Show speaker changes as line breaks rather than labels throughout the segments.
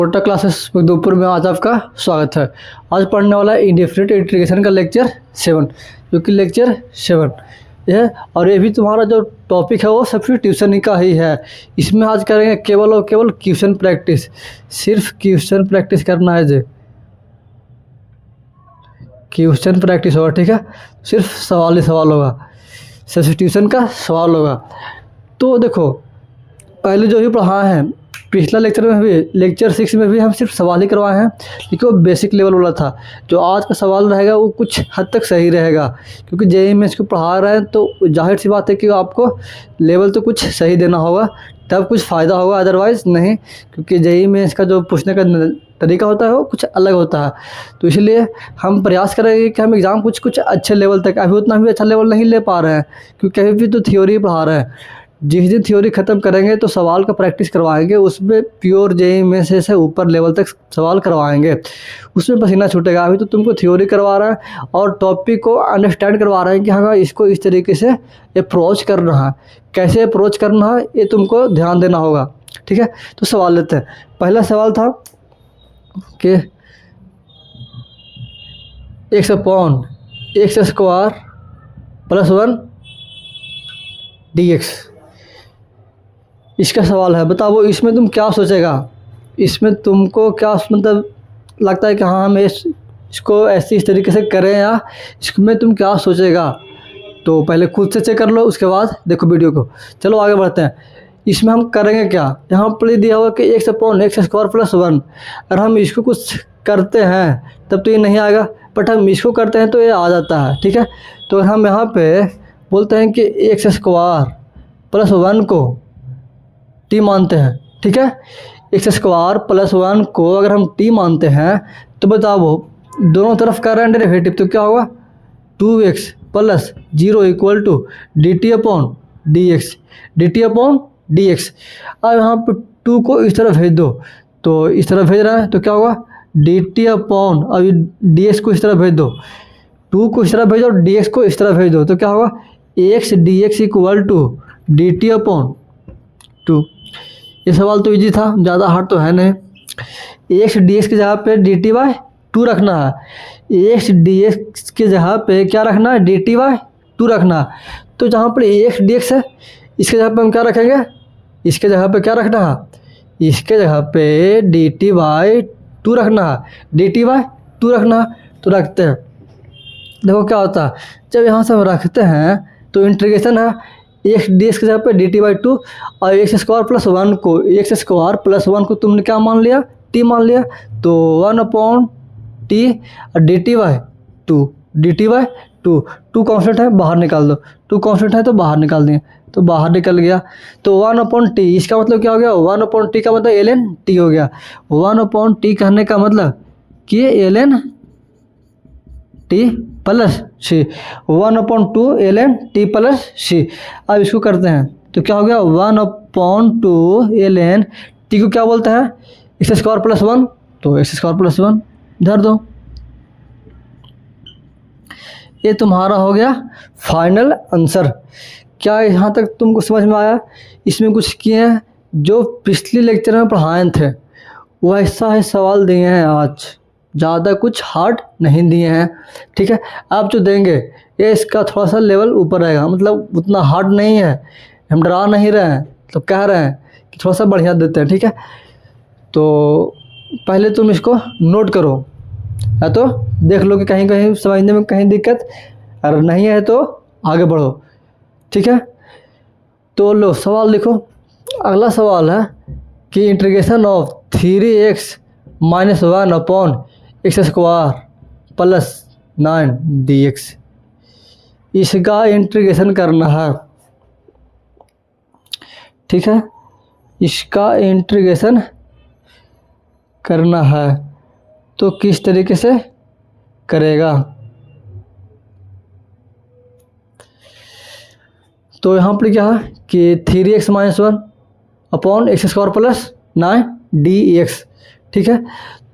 Kota classes Makhdumpur में आज आपका स्वागत है। आज पढ़ने वाला है इंडेफिनिट इंटीग्रेशन का लेक्चर 7, जो कि लेक्चर 7 है। और ये भी तुम्हारा जो टॉपिक है वो सब्स्टिट्यूशन का ही है। इसमें आज करेंगे केवल और केवल क्वेश्चन प्रैक्टिस, सिर्फ क्वेश्चन प्रैक्टिस करना है। जी क्वेश्चन प्रैक्टिस होगा, ठीक है। सिर्फ सवाल ही सवाल होगा, सब्स्टिट्यूशन का सवाल होगा। तो देखो, पहले जो भी पढ़ा है पिछला लेक्चर में भी, लेक्चर 6 में भी हम सिर्फ सवाल ही करवाए हैं, क्योंकि वो बेसिक लेवल वाला था। जो आज का सवाल रहेगा वो कुछ हद तक सही रहेगा, क्योंकि जेईई में इसको पढ़ा रहे हैं तो जाहिर सी बात है कि आपको लेवल तो कुछ सही देना होगा, तब कुछ फ़ायदा होगा, अदरवाइज़ नहीं। क्योंकि जेईई में इसका जो पूछने का तरीका होता है वो कुछ अलग होता है। तो इसलिए हम प्रयास करेंगे कि हम एग्ज़ाम कुछ अच्छे लेवल तक, अभी उतना भी अच्छा लेवल नहीं ले पा रहे हैं, क्योंकि अभी भी तो थ्योरी पढ़ा रहे हैं। जिस दिन थ्योरी ख़त्म करेंगे तो सवाल का प्रैक्टिस करवाएंगे, उसमें प्योर जेईई में से ऊपर लेवल तक सवाल करवाएंगे, उसमें पसीना छूटेगा। अभी तो तुमको थ्योरी करवा रहा है और टॉपिक को अंडरस्टैंड करवा रहे हैं कि हाँ इसको इस तरीके से अप्रोच करना है, कैसे अप्रोच करना है ये तुमको ध्यान देना होगा, ठीक है। तो सवाल लेते हैं। पहला सवाल था कि x/x² + 1 dx, इसका सवाल है। बताओ इसमें तुम क्या सोचेगा, इसमें तुमको क्या मतलब लगता है कि हाँ हम इसको ऐसी इस तरीके से करें, या इसमें तुम क्या सोचेगा। तो पहले खुद से चेक कर लो, उसके बाद देखो वीडियो को। चलो आगे बढ़ते हैं। इसमें हम करेंगे क्या, यहाँ पर दिया हुआ कि x/x² + 1। अगर हम इसको कुछ करते हैं तब तो ये नहीं आएगा, बट हम इसको करते हैं तो ये आ जाता है, ठीक है। तो हम यहाँ पे बोलते हैं कि x² + 1 को t मानते हैं, ठीक है। x² + 1 को अगर हम t मानते हैं तो बताओ दोनों तरफ का रहा है डेरिवेटिव, तो क्या होगा 2x + 0 = dt/dx, dt/dx। अब यहाँ पर 2 को इस तरफ भेज दो, तो इस तरफ भेज रहा है तो क्या होगा dt/, अभी dx को इस तरफ भेज दो, 2 को इस तरफ भेजो, dx को इस तरफ भेज दो, तो क्या होगा x dx = dt/2। ये सवाल तो इजी था, ज़्यादा हार्ड तो है नहीं। x dx की जगह पे dt/2 रखना है, x dx की जगह पे क्या रखना है dt/2 रखना है। तो जहाँ पर x dx है इसके जगह पे हम क्या रखेंगे, इसके जगह पे क्या रखना है, इसके जगह पे dt/2 रखना है, dt/2 रखना है। तो रखते हैं, देखो क्या होता है जब यहाँ से हम रखते हैं तो इंटीग्रेशन है x dx की जगह पे dt/2, और x² + 1 को, x² + 1 को तुमने क्या मान लिया, t मान लिया, तो 1/t और dt/2 2 कांस्टेंट है, बाहर निकाल दो, 2 कांस्टेंट है तो बाहर निकाल दिए, तो बाहर निकल गया। तो 1/t, इसका मतलब क्या हो गया, 1/t का मतलब ln t हो गया। 1/t कहने का मतलब कि ln t + c, 1/2 ln t + c। अब इसको करते हैं तो क्या हो गया 1/2 ln t को क्या बोलते हैं x² + 1, तो x² + 1 धर दो। ये तुम्हारा हो गया फाइनल आंसर। क्या यहाँ तक तुमको समझ में आया। इसमें कुछ किए हैं जो पिछले लेक्चर में पढ़ाए थे वैसा ही सवाल दिए हैं आज, ज़्यादा कुछ हार्ड नहीं दिए हैं, ठीक है। आप जो देंगे ये इसका थोड़ा सा लेवल ऊपर रहेगा, मतलब उतना हार्ड नहीं है। हम डरा नहीं रहे हैं, तो कह रहे हैं कि थोड़ा सा बढ़िया देते हैं, ठीक है। तो पहले तुम इसको नोट करो, या तो देख लो कि कहीं कहीं समझने में कहीं दिक्कत, अगर नहीं है तो आगे बढ़ो, ठीक है। तो लो सवाल लिखो। अगला सवाल है कि integration of 3x - 1 x² + 9 dx, इसका इंटीग्रेशन करना है, ठीक है। इसका इंटीग्रेशन करना है तो किस तरीके से करेगा। तो यहाँ पर क्या है कि 3x - 1 x² + 9 dx, ठीक है।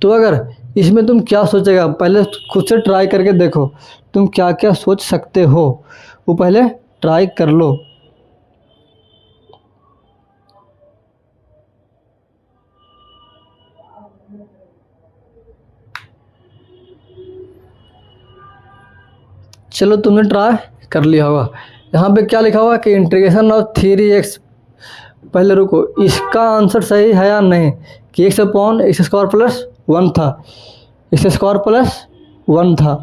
तो अगर इसमें तुम क्या सोचेगा, पहले खुद से ट्राई करके देखो तुम क्या क्या सोच सकते हो, वो पहले ट्राई कर लो। चलो तुमने ट्राई कर लिया होगा। यहाँ पे क्या लिखा हुआ कि इंटीग्रेशन ऑफ 3x, पहले रुको, इसका आंसर सही है या नहीं कि x upon x square plus 1 था, एक्स स्क्वायर प्लस 1 था।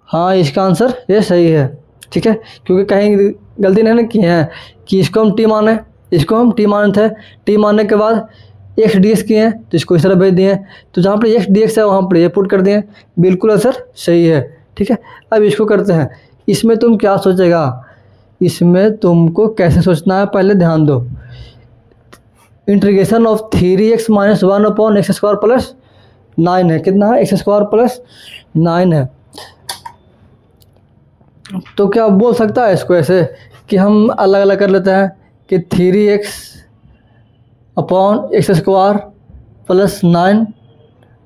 हाँ, इसका आंसर ये सही है, ठीक है, क्योंकि कहीं गलती नहीं की है कि इसको हम टी माने, इसको हम टी माने थे, टी मानने के बाद एक्स डी एक्स किए हैं तो इसको इस तरह भेज दिए, तो जहाँ पर एक्स डी एक्स है वहाँ पर ये पुट कर दिए, बिल्कुल आंसर सही है, ठीक है। अब इसको करते हैं, इसमें तुम क्या सोचेगा, इसमें तुमको कैसे सोचना है पहले ध्यान दो। Integration of 3x minus 1 upon x square plus 9 है, कितना है, एक्स स्क्वायर प्लस 9 है। तो क्या बोल सकता है इसको ऐसे कि हम अलग अलग कर लेते हैं कि 3x upon x square plus 9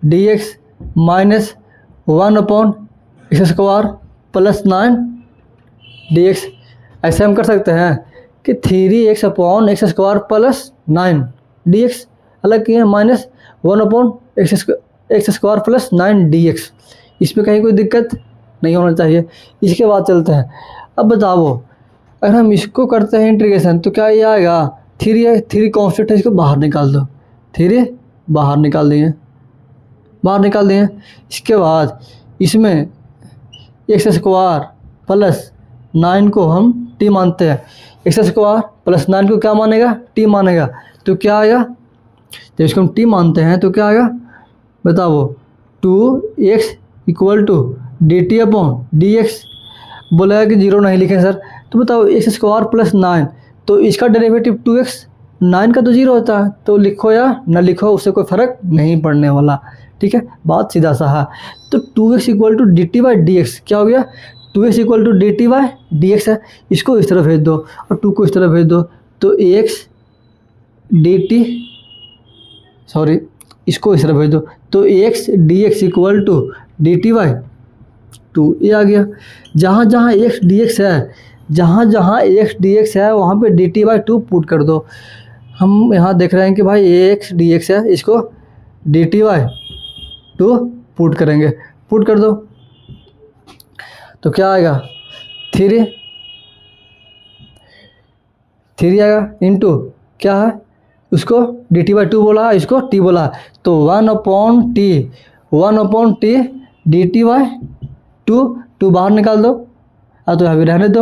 dx minus 1 upon x square plus 9 dx। ऐसे हम कर सकते हैं कि 3x upon x square plus 9 dx अलग किए minus 1 upon x square plus 9 dx। इसमें कहीं कोई दिक्कत नहीं होना चाहिए। इसके बाद चलते हैं, अब बताओ अगर हम इसको करते हैं इंटीग्रेशन तो क्या ये आएगा, 3 कॉन्स्टेंट है, इसको बाहर निकाल दो, 3 बाहर निकाल दिए, बाहर निकाल दिए। इसके बाद इसमें एक्स स्क्वायर प्लस 9 को हम टी मानते हैं, एक्स स्क्वायर प्लस 9 को क्या मानेगा, टी मानेगा, तो क्या आएगा, जब इसको हम टी मानते हैं तो क्या आएगा बताओ, 2x equal to d t upon d x. बोला है कि 0 नहीं लिखें सर, तो बताओ एक्स स्क्वायर प्लस 9, तो इसका डेरिवेटिव 2x, 9 का तो 0 होता है, तो लिखो या न लिखो उससे कोई फ़र्क नहीं पड़ने वाला, ठीक है, बात सीधा सा है। तो 2x equal to d t by d x क्या हो गया, 2x equal to d t by d x है, इसको इस तरह भेज दो और 2 को इस तरह भेज दो, तो x डी टी, सॉरी इसको इस तरह भेज दो, तो x d x equal to d t by 2, ये आ गया। जहाँ जहाँ एक्स डी एक्स है, जहाँ जहाँ एक्स डी एक्स है वहाँ पे डी टी बाई 2 पुट कर दो। हम यहाँ देख रहे हैं कि भाई एक्स डी एक्स है, इसको डी टी बाई 2 पुट करेंगे, पुट कर दो तो क्या आएगा, 3 आएगा इंटू क्या है, उसको डी टी बाई 2 बोला, इसको टी बोला, तो 1 upon T D t by 2 बाहर निकाल दो, तो अभी रहने दो,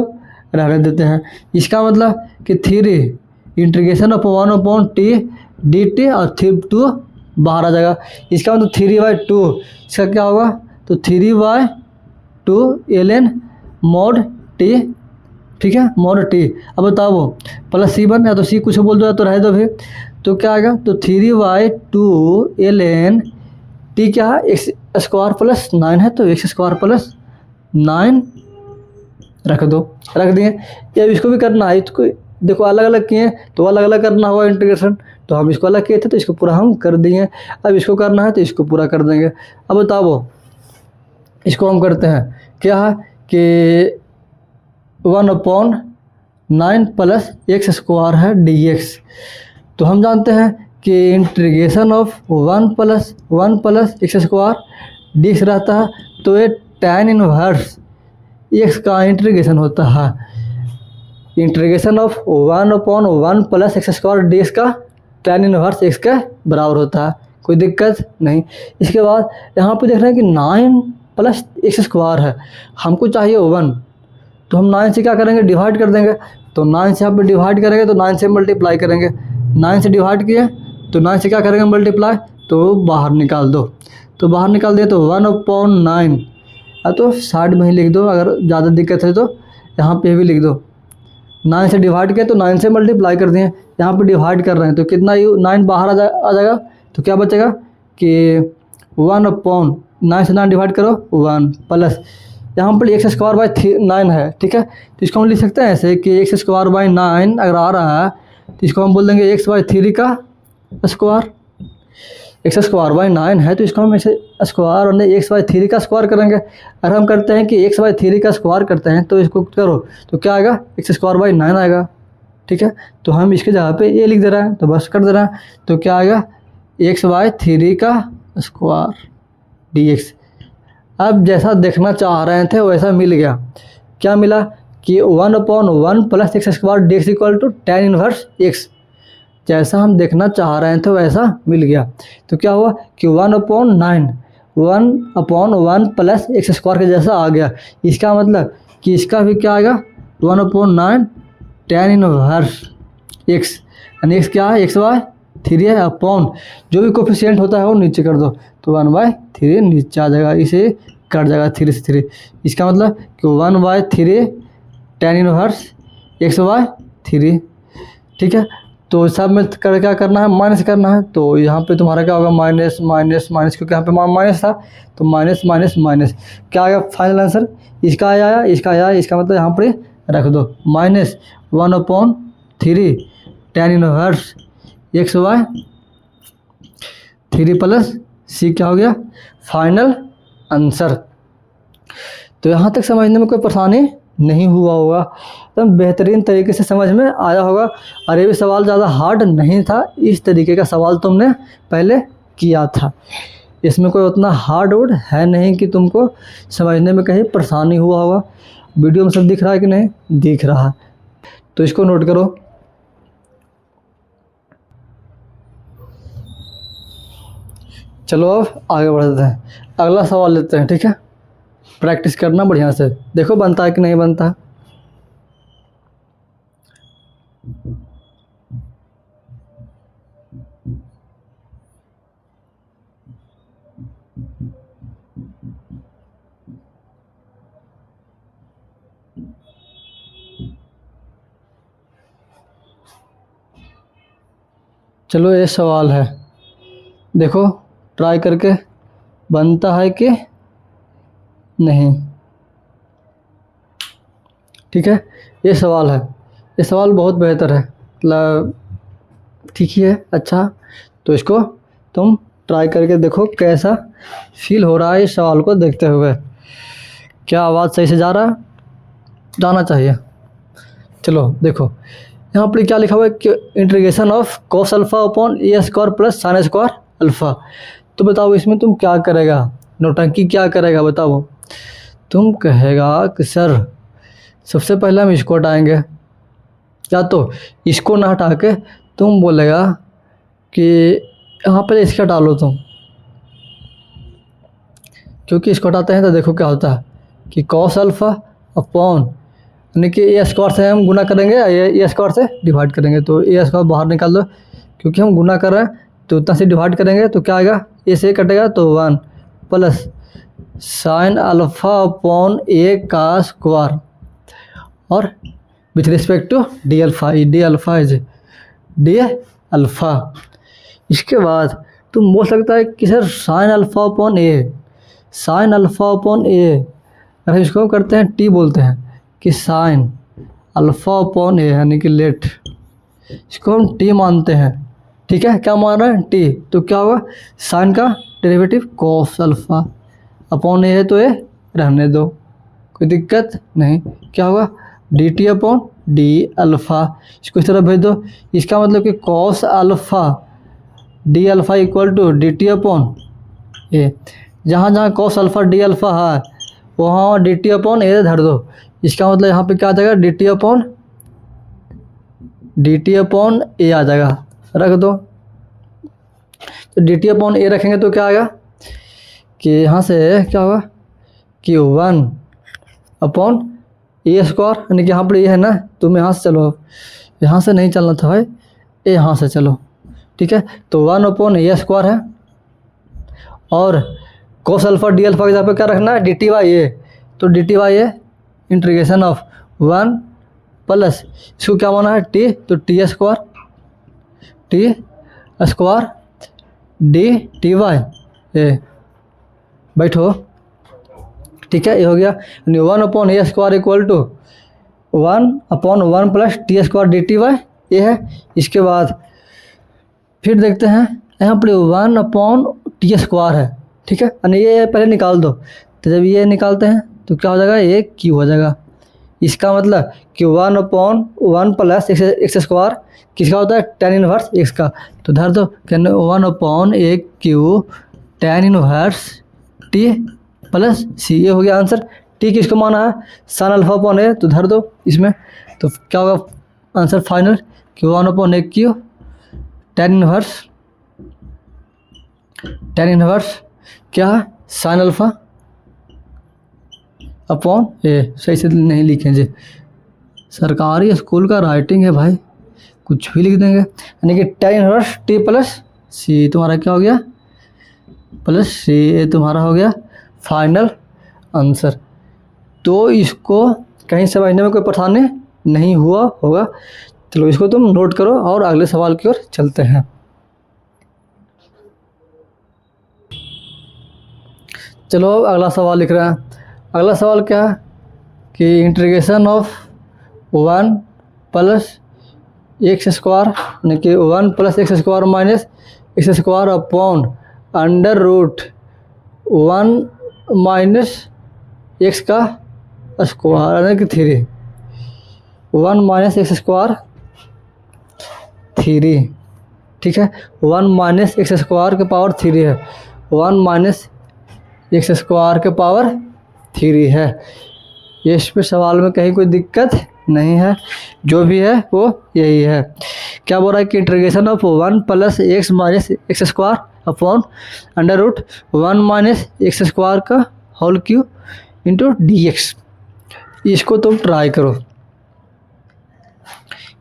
रहने देते हैं। इसका मतलब कि 3 integration of 1 upon T D T और 2 बाहर आ जाएगा। इसका मतलब 3/2, इसका क्या होगा, तो 3/2 ln mod टी, ठीक है, mod टी। अब बताओ प्लस C1 या तो C कुछ बोल दो या तो रह दो फिर, तो क्या आएगा, तो 3/2 ln टी क्या है, एक्स स्क्वायर प्लस 9 है, तो एक्स स्क्वायर प्लस 9 रख दो, रख दिए। ये अब इसको भी करना है, इसको देखो अलग अलग किए तो अलग अलग करना होगा इंटीग्रेशन, तो हम इसको अलग किए थे तो इसको पूरा हम कर दिए, अब इसको करना है तो इसको पूरा कर देंगे। अब बताओ इसको हम करते हैं क्या है कि 1 अपॉन 9 प्लस एक्स स्क्वायर है डी एक्स, तो हम जानते हैं कि integration of 1 plus x square D x रहता है, तो ये tan इनवर्स एक्स का इंटीग्रेशन होता है। Integration of 1 upon 1 plus x square D x का tan इनवर्स एक्स के बराबर होता है, कोई दिक्कत नहीं। इसके बाद यहाँ पे देख रहे हैं कि 9 प्लस एक्स स्क्वायर है, हमको चाहिए 1, तो हम 9 से क्या करेंगे, डिवाइड कर देंगे, तो 9 से यहाँ पे डिवाइड करेंगे तो 9 से मल्टीप्लाई करेंगे, 9 से डिवाइड किए तो 9 से क्या करेंगे मल्टीप्लाई, तो बाहर निकाल दो, तो बाहर निकाल दिए तो 1 अपॉन 9, तो साइड में ही लिख दो, अगर ज़्यादा दिक्कत है तो यहाँ पे भी लिख दो। 9 से डिवाइड किया तो 9 से मल्टीप्लाई कर दिए, यहाँ पे डिवाइड कर रहे हैं तो कितना 9 बाहर आ जाएगा, तो क्या बचेगा कि 1 अपॉन 9 से 9 डिवाइड करो 1 प्लस यहाँ पर एक्स स्क्वायर बाई 9 है, ठीक है, तो इसको हम लिख सकते हैं ऐसे कि एक्स स्क्वायर बाई 9 अगर आ रहा है तो इसको हम बोल देंगे एक्स बाई 3 का स्क्वायर, एक्स स्क्वायर बाई 9 है तो इसको हम ऐसे स्क्वायर और एक्स बाई 3 का स्क्वायर करेंगे। अगर हम करते हैं कि एक्स बाई 3 का स्क्वायर करते हैं तो इसको करो तो क्या आएगा, एक्स स्क्वायर बाई 9 आएगा, ठीक है, तो हम इसके जगह पे ए लिख दे रहे हैं, तो बस कर दे रहे हैं। तो क्या आएगा, x/3 का स्क्वायर dx। अब जैसा देखना चाह रहे थे वैसा मिल गया। क्या मिला कि 1/1 + x² dx = tan 1x। जैसा हम देखना चाह रहे थे वैसा मिल गया। तो क्या हुआ कि 1/9 1/1 + x² के जैसा आ गया। इसका मतलब कि इसका भी क्या आएगा 1/9 tan 1x, यानी x क्या है, x/3 है, अपॉन जो भी कोफिशिएंट होता है वो नीचे कर दो, तो 1/3 नीचे आ जाएगा, इसे कट जाएगा 3 से 3। इसका मतलब कि 1/3 tan 1x/3। ठीक है, तो सब में क्या करना है, माइनस करना है। तो यहाँ पे तुम्हारा क्या होगा, माइनस माइनस माइनस, क्योंकि यहाँ पे माइनस था तो माइनस माइनस माइनस, क्या आएगा फाइनल आंसर, इसका आया, इसका आया, इसका मतलब यहाँ पे रख दो minus 1/3 tan 1x/3 plus c क्या हो गया फाइनल आंसर। तो यहाँ तक समझने में कोई परेशानी नहीं हुआ होगा, तो बेहतरीन तरीके से समझ में आया होगा। और ये भी सवाल ज़्यादा हार्ड नहीं था, इस तरीके का सवाल तुमने पहले किया था। इसमें कोई उतना हार्ड वर्ड है नहीं कि तुमको समझने में कहीं परेशानी हुआ होगा। वीडियो में सब दिख रहा है कि नहीं, दिख रहा है, तो इसको नोट करो। चलो अब आगे बढ़ते हैं, अगला सवाल लेते हैं। ठीक है, प्रैक्टिस करना बढ़िया से, देखो बनता है कि नहीं बनता है। चलो ये सवाल है, देखो ट्राई करके बनता है कि नहीं। ठीक है, ये सवाल है, ये सवाल बहुत बेहतर है, मतलब ठीक ही है, अच्छा। तो इसको तुम ट्राई करके देखो कैसा फील हो रहा है इस सवाल को देखते हुए। क्या आवाज़ सही से जा रहा है, जाना चाहिए। चलो देखो यहाँ पर क्या लिखा हुआ है कि integration of cos alpha upon a² plus sin² alpha. तो बताओ इसमें तुम क्या करेगा, नौटंकी क्या करेगा बताओ। तुम कहेगा कि सर सबसे पहले हम इसको हटाएंगे, या तो इसको ना हटा के तुम बोलेगा कि यहाँ पर इसका हटा लो तुम, क्योंकि इसको हटाते हैं तो देखो क्या होता है कि cos अल्फ़ा अपॉन, यानी कि a² से हम गुना करेंगे, a² से डिवाइड करेंगे, तो a² बाहर निकाल दो, क्योंकि हम गुना कर रहे हैं तो उतना से डिवाइड करेंगे तो क्या आएगा, a से कटेगा तो 1 plus sin alpha upon a का स्क्वायर, और with respect to d alpha, d alpha is d alpha. इसके बाद तुम बोल सकता है कि sir sin alpha upon a, sin alpha upon a, अगर इसको करते हैं t बोलते हैं कि sin अल्फ़ा अपॉन a, यानी कि लेट, इसको हम t मानते हैं। ठीक है, क्या मान रहे हैं t, तो क्या होगा sin का derivative cos alpha upon a है तो a रहने दो, कोई दिक्कत नहीं। क्या होगा dt अपॉन डी अल्फ़ा, इसको इस तरह भेज दो। इसका मतलब कि cos alpha d alpha equal to d t upon a, जहाँ जहाँ cos अल्फ़ा डी अल्फ़ा है वहाँ डी टी अपॉन ए धर दो। इसका मतलब यहाँ पे क्या आ जाएगा डी टी अपॉन ए आ जाएगा, रख दो। तो डी टी अपॉन ए रखेंगे तो क्या आएगा कि यहाँ से क्या होगा कि 1 अपॉन a², यानी कि यहाँ पर ये है ना, तुम यहाँ से चलो, यहाँ से नहीं चलना था भाई, ए यहाँ से चलो। ठीक है, तो 1 अपॉन a² है, और cos अल्फ़ा डी अल्फ़ा के जगह पे क्या रखना है dt/a, तो dt/a इंटीग्रेशन ऑफ 1 प्लस इसको क्या माना है t, तो t² dt/a बैठो। ठीक है, ये हो गया 1 upon a² equal to 1 upon 1 plus t² dt/a है। इसके बाद फिर देखते हैं यहाँ पर 1 अपॉन t² है। ठीक है, यानी ये पहले निकाल दो, तो जब ये निकालते हैं तो क्या हो जाएगा, ये क्यू हो जाएगा, इसका मतलब कि 1/1 प्लस एक्स स्क्वायर किसका होता है, tan इनवर्स एक्स का। तो धर दो कहने 1/1 tan इनवर्स टी प्लस सी, ये हो गया आंसर। टी किसको माना है, sin अल्फा अपॉन ए, तो धर दो इसमें। तो क्या होगा आंसर फाइनल कि 1/1 tan इनवर्स क्या है, sin अल्फा अपॉन ए। सही से नहीं लिखेंगे, सरकारी स्कूल का राइटिंग है भाई, कुछ भी लिख देंगे। यानी कि tan इनवर्स टी प्लस सी तुम्हारा क्या हो गया, प्लस सी, ये तुम्हारा हो गया फाइनल आंसर। तो इसको कहीं समझने में कोई परेशानी नहीं हुआ होगा। चलो इसको तुम नोट करो और अगले सवाल की ओर चलते हैं। चलो अब अगला सवाल लिख रहे हैं। अगला सवाल क्या है कि integration of 1 plus x square, यानी कि 1 plus x square minus x square upon under root 1 minus x का स्क्वायर, यानी कि 3, 1 माइनस एक्स स्क्वायर 3, ठीक है। 1 माइनस एक्स स्क्वायर के पावर 3 है, 1 माइनस एक्स स्क्वायर के पावर 3 है। ये इस पे सवाल में कहीं कोई दिक्कत नहीं है, जो भी है वो यही है। क्या बोल रहा है कि integration of 1 plus x minus x square upon under root 1 minus x square का whole cube into d x. इसको तुम ट्राई करो,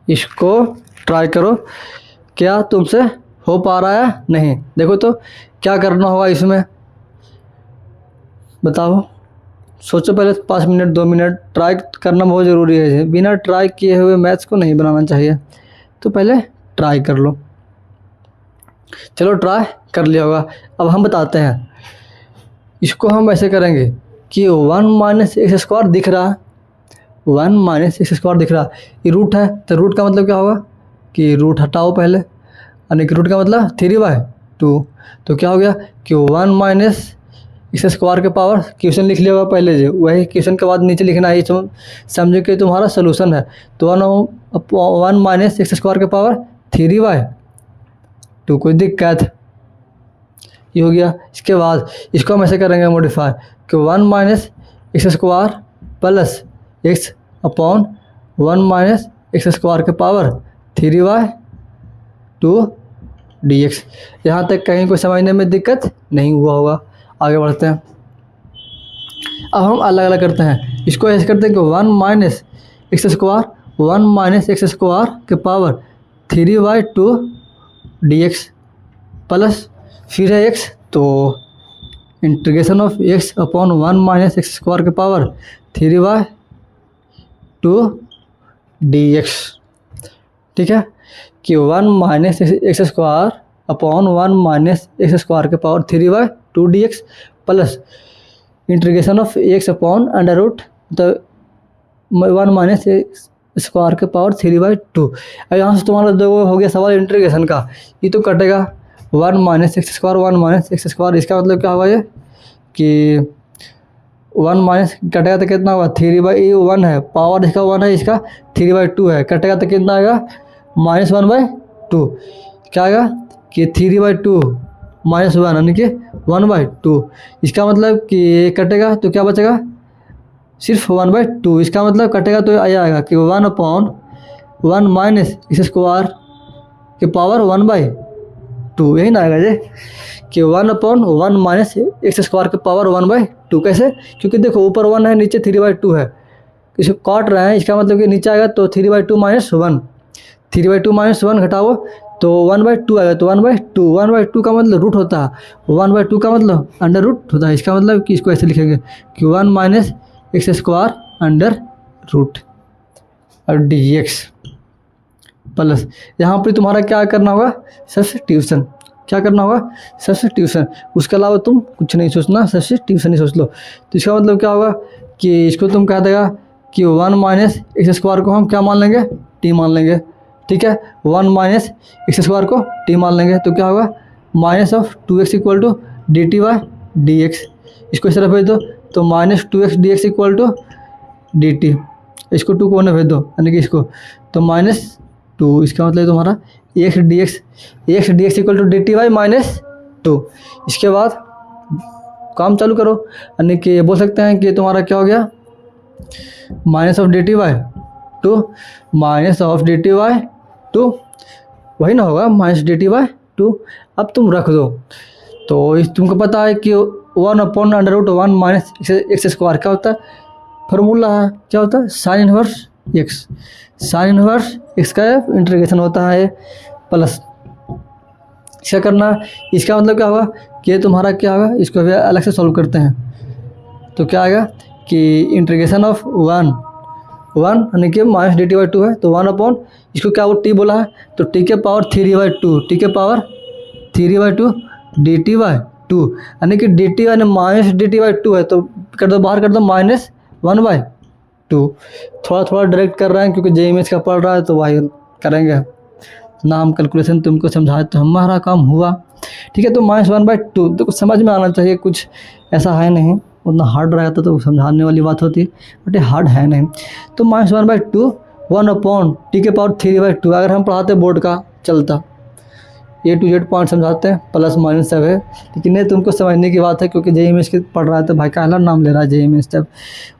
इसको ट्राई करो, क्या तुमसे हो पा रहा है नहीं। देखो तो क्या करना होगा इसमें, बताओ, सोचो पहले 5 मिनट 2 मिनट, ट्राई करना बहुत ज़रूरी है। बिना ट्राई किए हुए मैथ्स को नहीं बनाना चाहिए, तो पहले ट्राई कर लो। चलो ट्राई कर लिया होगा, अब हम बताते हैं। इसको हम ऐसे करेंगे कि 1 माइनस एक्स स्क्वायर दिख रहा है, 1 माइनस एक्स स्क्वायर दिख रहा है, ये रूट है, तो रूट का मतलब क्या होगा कि रूट हटाओ पहले, यानी कि रूट का मतलब 3/2। तो क्या हो गया कि 1 माइनस एक्स स्क्वायर के पावर, क्वेश्चन लिख लिया होगा पहले जो, वही क्वेश्चन के बाद नीचे लिखना है, समझो कि तुम्हारा सोल्यूशन है। तो 1 माइनस एक्स स्क्वायर के पावर 3/2, कोई दिक्कत, ये हो गया। इसके बाद इसको हम ऐसे करेंगे मॉडिफाई कि 1 minus x square plus x upon 1 minus x square के पावर 3/2 dx। यहाँ तक कहीं कोई समझने में दिक्कत नहीं हुआ होगा। आगे बढ़ते हैं, अब हम अलग अलग करते हैं। इसको ऐसे करते हैं कि 1 माइनस एक्स स्क्वायर के पावर 3/2 dx प्लस फिर है x, तो integration of x upon 1 minus x square के पावर 3/2 dx, ठीक है। कि 1 minus x square upon 1 minus x square के power 3/2 dx plus integration of x upon under root तो 1 माइनस एक्स स्क्वायर के पावर 3/2। अब यहाँ से तुम्हारा जो हो गया सवाल इंटीग्रेशन का, ये तो कटेगा 1 minus x square 1 minus x square, इसका मतलब क्या होगा ये कि 1 माइनस कटेगा तो कितना होगा 3/1 है, पावर इसका 1 है, इसका 3/2 है, कटेगा तो कितना आएगा -1/2। क्या आएगा कि 3/2 -1 यानी कि 1/2। इसका मतलब कि कटेगा तो क्या बचेगा सिर्फ 1/2। इसका मतलब कटेगा तो यह आएगा कि 1/1 माइनस एक्स स्क्वायर के पावर 1/2, यही ना आएगा ये कि 1/1 माइनस एक्स स्क्वायर के पावर 1/2। कैसे, क्योंकि देखो ऊपर 1 है नीचे 3/2 है, इसको काट रहे हैं, इसका मतलब कि नीचे आएगा तो 3/2 -1, 3/2 -1 घटाओ तो 1/2 आएगा। तो 1/2 का मतलब रूट होता है, 1/2 का मतलब अंडर रूट होता है। इसका मतलब कि इसको ऐसे लिखेंगे कि 1 minus x square under root और dx प्लस यहाँ पर तुम्हारा क्या करना होगा सब्स्टिट्यूशन। क्या करना होगा सब्स्टिट्यूशन, उसके अलावा तुम कुछ नहीं सोचना, सब्स्टिट्यूशन ही सोच लो। तो इसका मतलब क्या होगा कि इसको तुम कह देगा कि 1 माइनस एक्स स्क्वायर को हम क्या मान लेंगे t मान लेंगे, ठीक है। 1 माइनस एक्स स्क्वायर को t मान लेंगे तो क्या होगा -2x = dt/dx। इसको इस तरफ भेज दो तो -2x dx = dt। इसको 2 को 1 में भेज दो, यानी कि इसको, तो -2, इसका मतलब तुम्हारा x d x equal to d t y -2। इसके बाद काम चालू करो, यानी कि बोल सकते हैं कि तुम्हारा क्या हो गया, minus of d t y two minus of d t y two, वही ना होगा, minus d t y two. अब तुम रख दो, तो इस तुमको पता है कि 1/√1 माइनस एक्स स्क्वायर क्या होता है, फार्मूला है, क्या होता है, sine inverse x. Sine inverse x का इंटीग्रेशन होता है प्लस, क्या करना, इसका मतलब क्या होगा कि तुम्हारा क्या होगा, इसको भी अलग से सॉल्व करते हैं, तो क्या आएगा कि इंटीग्रेशन ऑफ 1 यानी कि माइनस डी टी बाई 2 है, तो 1 इसको क्या वो टी बोला है, तो टी के पावर 3/2, टी के पावर 3/2 डी टी बाई 2, यानी कि डी टी यानी माइनस डी टी बाई 2 है, तो कर दो बाहर कर दो -1/2। थोड़ा थोड़ा डायरेक्ट कर रहे हैं क्योंकि JMS का पढ़ रहा है, तो वही करेंगे ना, हम कैलकुलेशन तुमको समझाए तो हमारा काम हुआ, ठीक है। तो -1/2 तो कुछ समझ में आना चाहिए, कुछ ऐसा है नहीं, उतना हार्ड रहता तो समझाने वाली बात होती, बट ये हार्ड है नहीं। तो -1/2 1 टी के पावर 3/2, अगर हम पढ़ाते बोर्ड का चलता, A to Z पॉइंट समझाते हैं, प्लस माइनस सब है, लेकिन ये तुमको समझने की बात है क्योंकि JMS के पढ़ रहा है, तो भाई काला नाम ले रहा है JMS, जब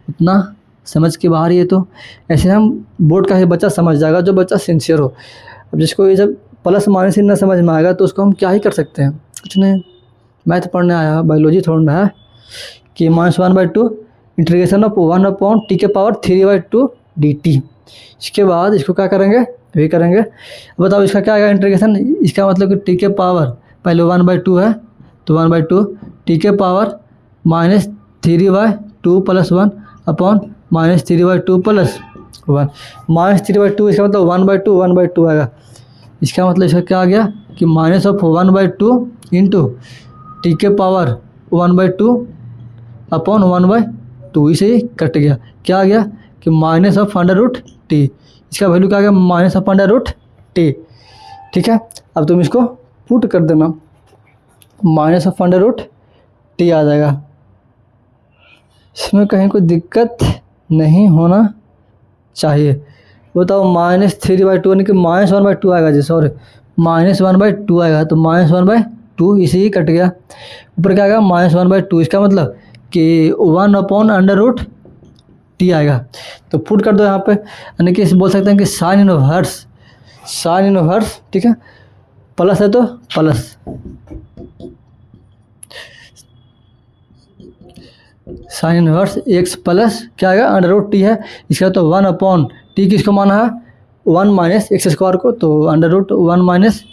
उतना समझ के बाहर ही है, तो ऐसे हम बोर्ड का ही बच्चा समझ जाएगा, जो बच्चा सिंसियर हो। अब जिसको ये जब प्लस माइनस ही ना समझ में आएगा तो उसको हम क्या ही कर सकते हैं, कुछ नहीं, मैथ पढ़ने आया, बायोलॉजी थोड़ा है कि -1/2 इंटीग्रेशन ऑफ 1 टी के पावर 3/2 डी टी। इसके बाद इसको क्या करेंगे, भी करेंगे, बताओ इसका क्या आएगा इंटीग्रेशन, इसका मतलब कि टी के पावर पहले 1/2 है, तो 1/2 टी के पावर -3/2 + 1 अपॉन -3/2 + 1, -3/2 इसका मतलब 1/2 आएगा। इसका मतलब इसका क्या आ गया कि -1/2 इंटू टी के पावर 1/2 अपॉन 1/2, इसे ही कट गया, क्या आ गया कि -√t, इसका वैल्यू क्या आ गया, -√t, ठीक है। अब तुम इसको पुट कर देना, -√t आ जाएगा, इसमें कहीं कोई दिक्कत नहीं होना चाहिए। बताओ -3/2 यानी कि -1/2 आएगा जी, सॉरी -1/2 आएगा, तो -1/2 इसे ही कट गया, ऊपर क्या आएगा -1/2, इसका मतलब कि 1/√t आएगा, तो पुट कर दो यहाँ पे, यानी कि बोल सकते हैं कि साइन इनवर्स, ठीक है, प्लस है तो plus, sine inverse x plus क्या आएगा √t है, इसका तो 1/t किसको माना है, 1 माइनस एक्स स्क्वायर को, तो √1 minus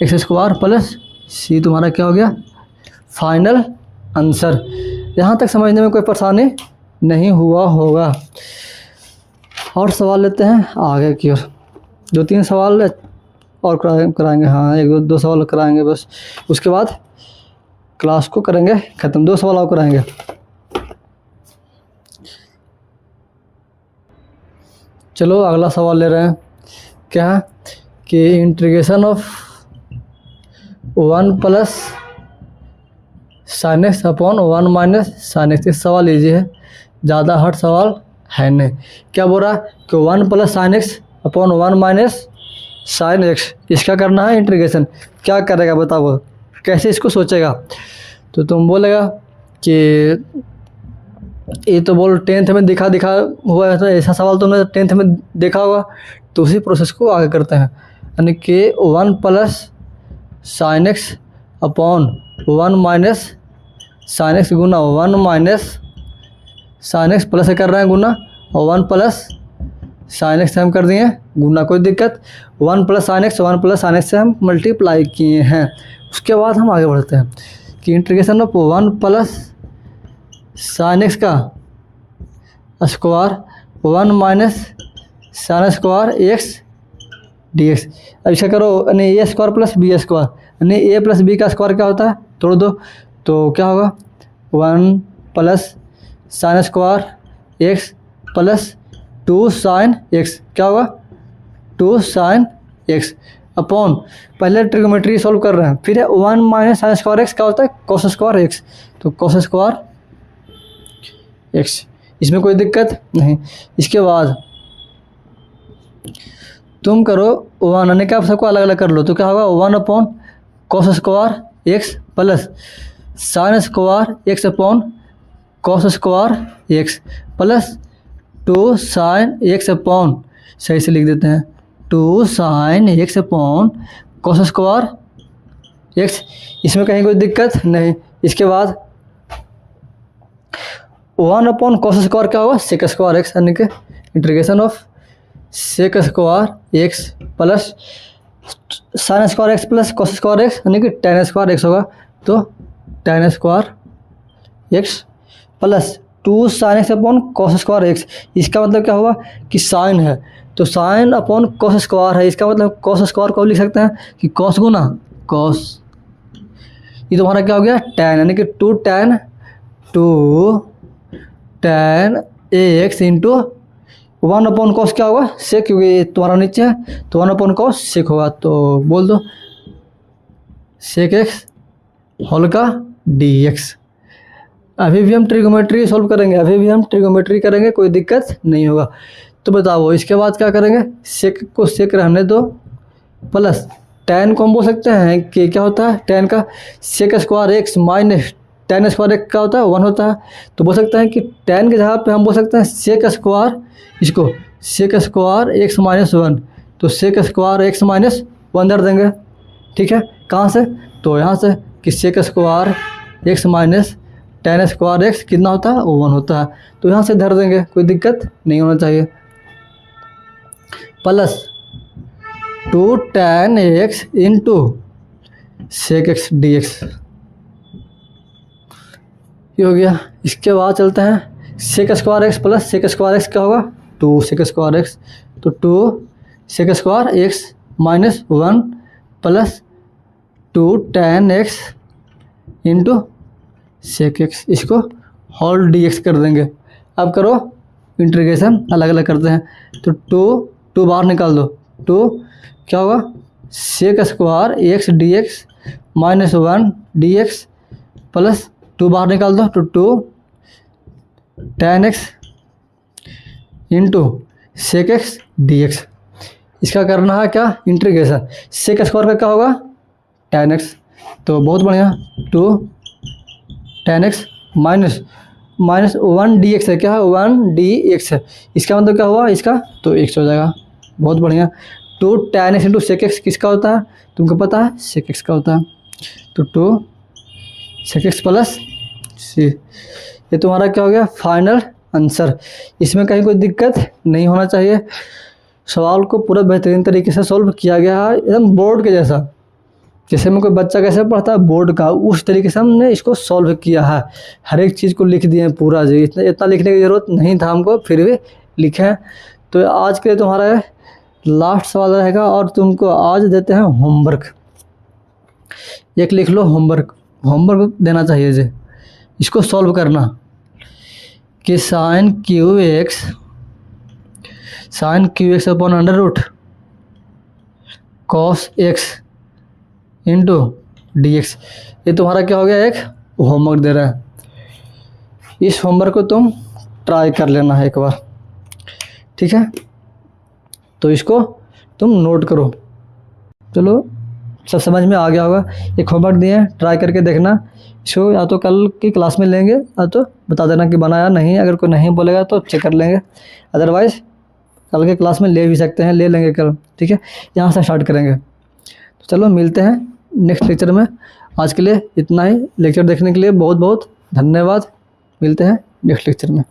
x square plus c तुम्हारा क्या हो गया फाइनल आंसर। यहाँ तक समझने में कोई परेशानी नहीं हुआ होगा। और सवाल लेते हैं आगे की ओर, 2-3 सवाल और कराएंगे, हाँ 1-2 सवाल कराएंगे बस, उसके बाद क्लास को करेंगे ख़त्म, 2 सवाल और कराएंगे। चलो अगला सवाल ले रहे हैं, क्या है कि integration of 1 + sin x upon 1 minus sin x, इस सवाल लीजिए है, ज़्यादा हार्ड सवाल है नहीं। क्या बोल रहा है कि 1 + sin x upon 1 minus sin x, इसका करना है इंटीग्रेशन, क्या करेगा बताओ, कैसे इसको सोचेगा, तो तुम बोलेगा कि ये तो बोल 10th में दिखा हुआ है, तो ऐसा सवाल तुमने 10th में देखा होगा, तो उसी प्रोसेस को आगे करते हैं, यानी कि 1 + sin x upon 1 minus sin x गुना 1 माइनस sin x प्लस से कर रहे हैं गुना, और 1 + sin x से हम कर दिए गुना, कोई दिक्कत, 1 + sin x से हम मल्टीप्लाई किए हैं। उसके बाद हम आगे बढ़ते हैं कि इंटीग्रेशन ऑफ 1 + sin x का square 1 minus sin square x dx। अब इसका करो यानी a square plus b square, यानी a + b का स्क्वायर क्या होता है, तोड़ दो, तो क्या होगा 1 + sin square x plus 2 sin x, क्या होगा 2 sin x अपॉन, पहले ट्रिग्नोमेट्री सॉल्व कर रहे हैं, फिर है 1 माइनस sin स्क्वायर x क्या होता है cos स्क्वायर x, तो cos स्क्वायर x, इसमें कोई दिक्कत नहीं। इसके बाद तुम करो 1 यानी कि आप सबको अलग अलग कर लो, तो क्या होगा 1 upon cos square x plus sine square x upon cos square x plus 2 sine x upon, सही से लिख देते हैं, 2 sine x upon cos square x. इसमें कहीं कोई दिक्कत नहीं। इसके बाद 1 अपॉन कॉस स्क्वायर क्या होगा सेक स्क्वायर एक्स, यानी कि integration of sec square x plus sine square x plus cos square x, यानी कि टेन स्क्वायर एक्स होगा। तो tan square x plus 2 sine x upon cos square x. इसका मतलब क्या हुआ कि साइन है तो साइन अपॉन कॉस स्क्वायर है, इसका मतलब कॉस स्क्वायर को लिख सकते हैं कि कॉस गुना कॉस। ये तुम्हारा क्या हो गया टेन, यानी कि 2 tan x into 1 upon cos क्या होगा सेक, क्योंकि ये तुम्हारा नीचे है तो 1 अपॉन कॉस सेक होगा। तो बोल दो सेक एक्स होल का डी एक्स। अभी भी हम ट्रिगोमेट्री सॉल्व करेंगे, अभी भी हम ट्रिगोमेट्री करेंगे, कोई दिक्कत नहीं होगा। तो बताओ इसके बाद क्या करेंगे, सेक को सेक रहने दो प्लस टेन को हम बोल सकते हैं कि क्या होता है टेन का sec square x minus tan square x क्या होता है 1 होता है। तो बोल सकते हैं कि टेन के जगह पे हम बोल सकते हैं सेक स्क्वायर, इसको सेक स्क्वायर एक्स माइनस 1, तो सेक स्क्वायर एक्स माइनस 1 धर देंगे। ठीक है, कहाँ से, तो यहाँ से कि sec square x minus tan square x कितना होता है 1 होता है, तो यहाँ से धर देंगे, कोई दिक्कत नहीं होना चाहिए। Plus 2 tan x into sec x d x, ये हो गया। इसके बाद चलते हैं sec square x plus sec square x क्या होगा 2 सेक स्क्वायर एक्स, तो 2 sec square x minus 1 plus 2 tan x into sec x, इसको होल डी एक्स कर देंगे। अब करो इंटीग्रेशन अलग अलग करते हैं, तो 2 बाहर निकाल दो, 2 क्या होगा sec square x d x minus 1 d x plus 2 बाहर निकाल दो, तो 2 tan x into sec x d x. इसका करना है क्या इंटीग्रेशन, सेक स्क्वायर का क्या होगा टेन एक्स, तो बहुत बढ़िया 2 tan x minus 1 d x है, क्या है 1 डी एक्स है, इसका मतलब क्या हुआ इसका, तो एक्स हो जाएगा। बहुत बढ़िया 2 tan x into sec x किसका होता है तुमको पता है सेक एक्स का होता है, तो 2 सेक एक्स प्लस सी। ये तुम्हारा क्या हो गया फाइनल आंसर। इसमें कहीं कोई दिक्कत नहीं होना चाहिए। सवाल को पूरा बेहतरीन तरीके से सॉल्व किया गया है, एकदम बोर्ड के जैसा, जैसे में कोई बच्चा कैसे पढ़ता है बोर्ड का, उस तरीके से हमने इसको सॉल्व किया है। हर एक चीज़ को लिख दिए हैं पूरा जी, इतना लिखने की ज़रूरत नहीं था हमको, फिर भी लिखे हैं। तो आज के लिए तुम्हारा लास्ट सवाल रहेगा और तुमको आज देते हैं होमवर्क। एक लिख लो होमवर्क देना चाहिए जी, इसको सॉल्व करना कि sine cube x upon under root cos x into d x. ये तुम्हारा क्या हो गया एक होमवर्क दे रहा है, इस होमवर्क को तुम ट्राई कर लेना है एक बार, ठीक है। तो इसको तुम नोट करो। चलो सब समझ में आ गया होगा, एक होमवर्क दिए हैं, ट्राई करके देखना। इसको या तो कल की क्लास में लेंगे या तो बता देना कि बनाया नहीं, अगर कोई नहीं बोलेगा तो चेक कर लेंगे, अदरवाइज़ कल के क्लास में ले भी सकते हैं, ले लेंगे कल, ठीक है। यहाँ से स्टार्ट करेंगे। तो चलो मिलते हैं नेक्स्ट लेक्चर में। आज के लिए इतना ही। लेक्चर देखने के लिए बहुत बहुत धन्यवाद। मिलते हैं नेक्स्ट लेक्चर में।